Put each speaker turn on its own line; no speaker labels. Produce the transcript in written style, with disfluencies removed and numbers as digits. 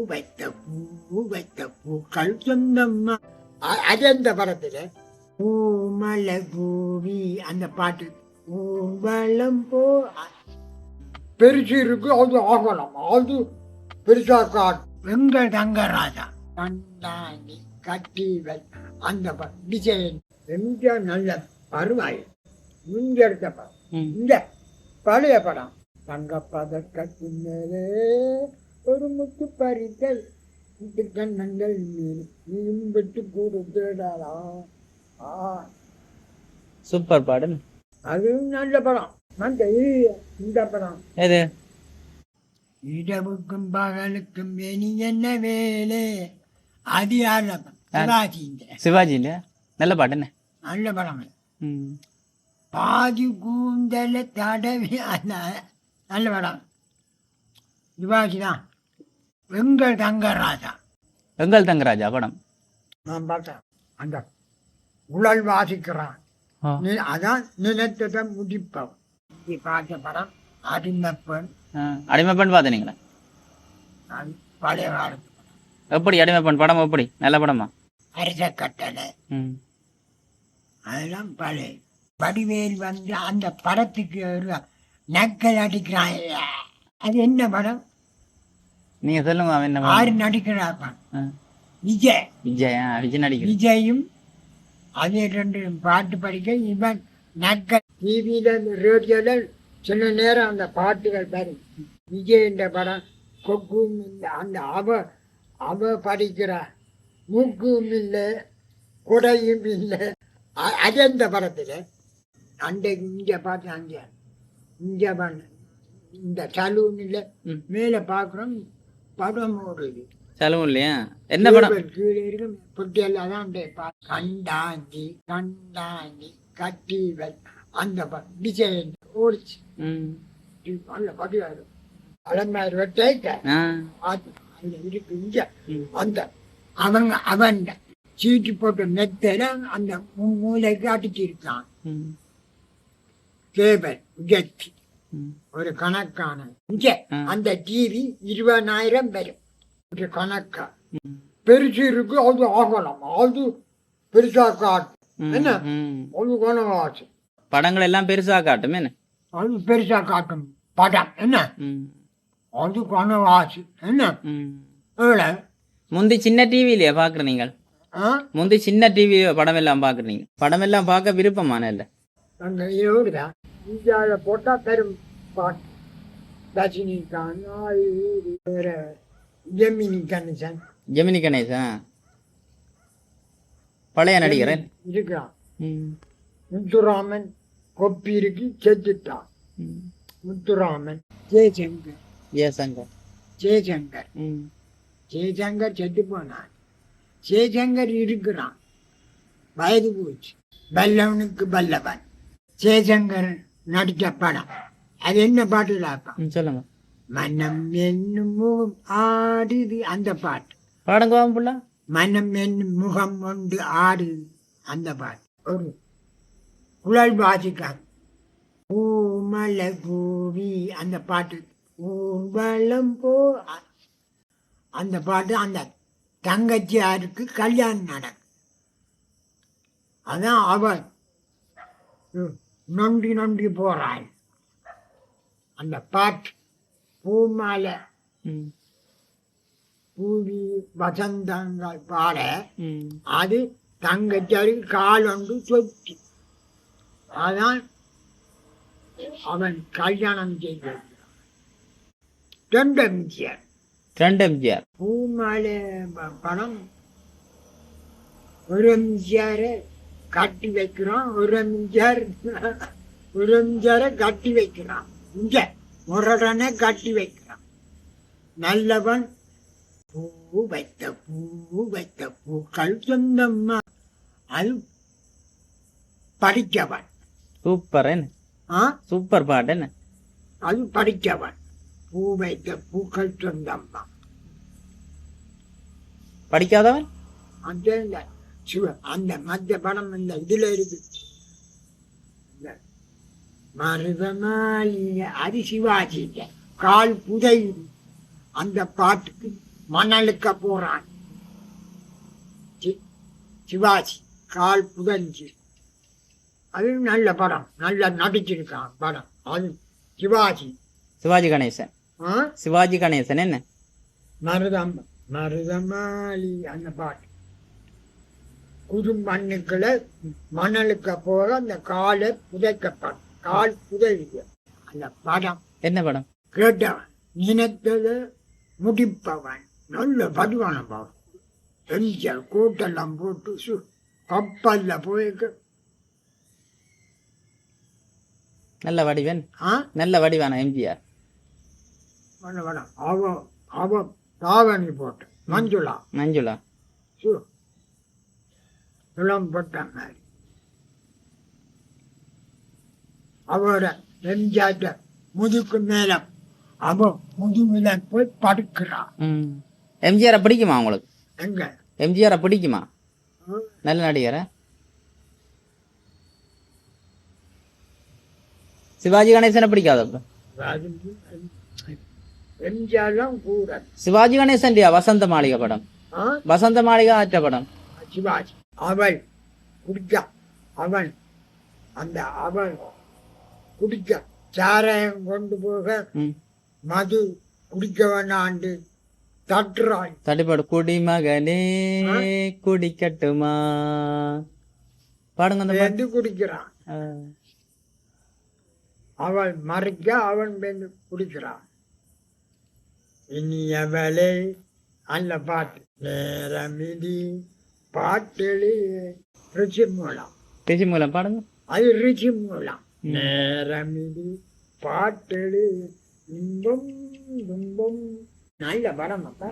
வைத்த பூ வைத்த பூக்கள் சொந்தம்மா. அது அந்த படத்துல பூமலை பூவி அந்த பாட்டு பூவலம் போ பெருசு இருக்கு. அது ஆகலாம், அது பெருசா காட்டு. எங்கள் தங்கராஜா கண்டாணி கட்டி அந்த டிசைன் எம்ஜிஆர் நல்ல பருவாய் முஞ்செடுத்த படம். இந்த பழைய படம் தங்க பதக்கத்தின் மேலே ஒரு முத்து பறித்தல் கண்ணங்கள் நீயும் விட்டு கொடுத்துடா.
சூப்பர் பாடு.
அதுவும் நல்ல படம். இந்த படம் இரவுக்கும் பகலுக்கும் இனி என்ன வேலை. அது யாரு?
சிவாஜி. நல்ல பாட்டு என்ன?
நல்ல படம். பாதி கூந்தல தடவி நல்ல படம். சிவாஜி தான். எங்கள் தங்கராஜா.
எங்கள் தங்கராஜா படம்
நான் பார்த்தேன். அந்த உழல் வாசிக்கிறான், அதான் நினைத்ததை முடிப்பவன். பார்த்த படம் அடிமைப்பெண்.
அடிமைப்பெண் பார்த்தீங்களா?
பழைய காலத்து
எப்படி அடிமைப்பெண் படம்? எப்படி நல்ல படமா?
அரச கட்டளை அதெல்லாம் பழைய. வடிவேல் வந்து அந்த படத்துக்கு ஒரு நக்கல் அடிக்கிறான். அது என்ன படம்?
நீங்க சொல்லுங்க. என்ன
ஆறு நடிக்கிறாப்பா? விஜய்.
விஜய் நடிக்க.
விஜயும் அதே ரெண்டு பாட்டு படிக்க இவன் நக்கல். டிவியில ரேடியோல சில நேரம் அந்த பாட்டுகள் பாரு. விஜய் என்ற படம் கொக்கும் இல்லை. அந்த அவ படிக்கிற மூக்கும் இல்லை கொடையும் இல்லை. அது அந்த படத்துல அன்றைக்கு இங்க பார்த்து அங்க இங்க இந்த சலூன் இல்லை மேல பாக்குறோம். படம் ஓடுது.
சலூன் இல்லையா? என்ன படம்?
கீழே இருக்கு பொட்டியெல்லாம் தான். கண்டாங்கி கண்டாங்கி கட்டி அந்த டிசைன் ஓடிச்சு. நல்ல பதிவாயிரும். அலமாரி வெட்டை இருக்கு. இங்க அந்த அவன் சீட்டு போட்ட மெத்தல அந்த மூளைக்கு அடிச்சு இருக்கான். கேபிள் கெட்டி ஒரு கணக்கான இங்க அந்த டிவி 20,000 வரும். ஒரு கணக்கா பெருசு இருக்கு. அது ஆகலாம், அது பெருசா காட்டும். என்ன அது கணவாச்சு.
படங்கள் எல்லாம் பெருசா காட்டும். என்ன
அது பெருசா காட்டும் படம். என்ன அது கணவாச்சு. என்ன
முந்தி சின்ன டிவிலையா பாக்குற நீங்கள்? முந்தி சின்ன டிவி படம் எல்லாம் பாக்குறீங்க? படம் எல்லாம் பார்க்க விருப்பமான இல்ல?
இந்தியாவில போட்டா பெரும் பாட்டு. ரஜினிகாந்த்,
ஜெமினி கணேசன் பழைய நடிகர்
இருக்கிறான். முத்துராமன் கொப்பி இருக்கு, செத்துட்டான். முத்துராமன். ஜெயசங்கர் செத்து போனான். ஜெயசங்கர் இருக்கிறான், வயது போச்சு. பல்லவனுக்கு பல்லவன். ஜெயசங்கர் நடித்த படம் அது என்ன பாட்டு
சொல்லுங்க.
மனம் என்னும் முகம் ஆடுது அந்த பாட்டு.
பாடுங்க.
மனம் என்னும் முகம் கொண்டு ஆடுது அந்த பாட்டு. ஒரு குழல் வாசிக்காது. பூமலை பூவி அந்த பாட்டு. ஊர்வலம் போ அந்த பாட்டு. அந்த தங்கச்சியாருக்கு கல்யாணம் நடக்கும். அதான் அவன் நொண்டி நொண்டி போறாள் அந்த பாட்டு. பூமாலை பூவி வசந்தங்கள் பாட அது தங்கச்சியாருக்கு கால் ஒன்று சொத்து. அதான் அவன் கல்யாணம் செய்து. ரெண்டு எம்ஜிஆர். பூமாலை படம் ஒரு எம்ஜிஆர கட்டி வைக்கிறான். ஒரு எம்ஜிஆர கட்டி வைக்கிறான். இங்க முரடனை கட்டி வைக்கிறான். நல்லவன். பூ வைத்த பூக்கள் சொந்தம்மா. அது படிக்கவன்.
சூப்பர். சூப்பர் பாட்டு. என்ன
அது படிக்கவன். பூ வைத்த பூக்கள் சொந்தம்மா.
படிக்காதவன்
அந்த அந்த மத்திய படம் இந்த இதுல இருக்கு. மருதமாளி அது சிவாஜி கால் புதை. அந்த பாட்டுக்கு மணலுக்க போறான். சிவாஜி கால் புதஞ்சு, அது நல்ல படம், நல்லா நடிச்சிருக்கான் படம். அது சிவாஜி.
சிவாஜி கணேசன். சிவாஜி கணேசன் என்ன
மருதமாளி அந்த பாட்டு. புது மண்ணுக்களை மணலுக்க போக அந்த காலை புதைக்கப்படும், கால் புதைவிய அந்த படம்.
என்ன படம்?
கேட்டவன் நினைத்தது முடிப்பவன். நல்ல பதிவான பாவம். எம்ஜிஆர் கூட்டெல்லாம் போட்டு கப்பல்ல போயிருக்கு.
நல்ல வடிவன். நல்ல வடிவான எம்ஜிஆர்.
அவ தாவணி போட்டு மஞ்சுளா இளம் போட்ட மாதிரி அவரோட எம்ஜிஆர் முதுக்கு மேல அவ முதுகுல போய் படுக்கிறான்.
எம்ஜிஆரை பிடிக்குமா உங்களுக்கு?
எங்க
எம்ஜிஆரை பிடிக்குமா? நல்ல நடிகர. சிவாஜி கணேசனை பிடிக்காத?
எம்ஜிஆர்லாம் கூட.
சிவாஜி கணேசன் வசந்த மாளிகை படம், வசந்த மாளிகை ஆற்ற படம்.
சிவாஜி அவள் குடிக்க, அவன் அந்த அவள் குடிக்க சாராயம் கொண்டு போக மது குடிக்க வேணாண்டு தட்டுறாள்.
தட்டுப்பாடு. குடிமகனே குடிக்கட்டுமா பாடுங்க.
வந்து குடிக்கிறான். அவள் மறைக்க அவன் வந்து குடிக்கிறான். இனியவளே அந்த பாட்டு. நேரமிதி பாட்டெழி ருச்சி மூலம்.
ருச்சி மூலம் பாடுங்க.
அது ருச்சி மூலம். நேரமிதி பாட்டெழி இன்பம் துன்பம். நல்ல படம் அப்ப.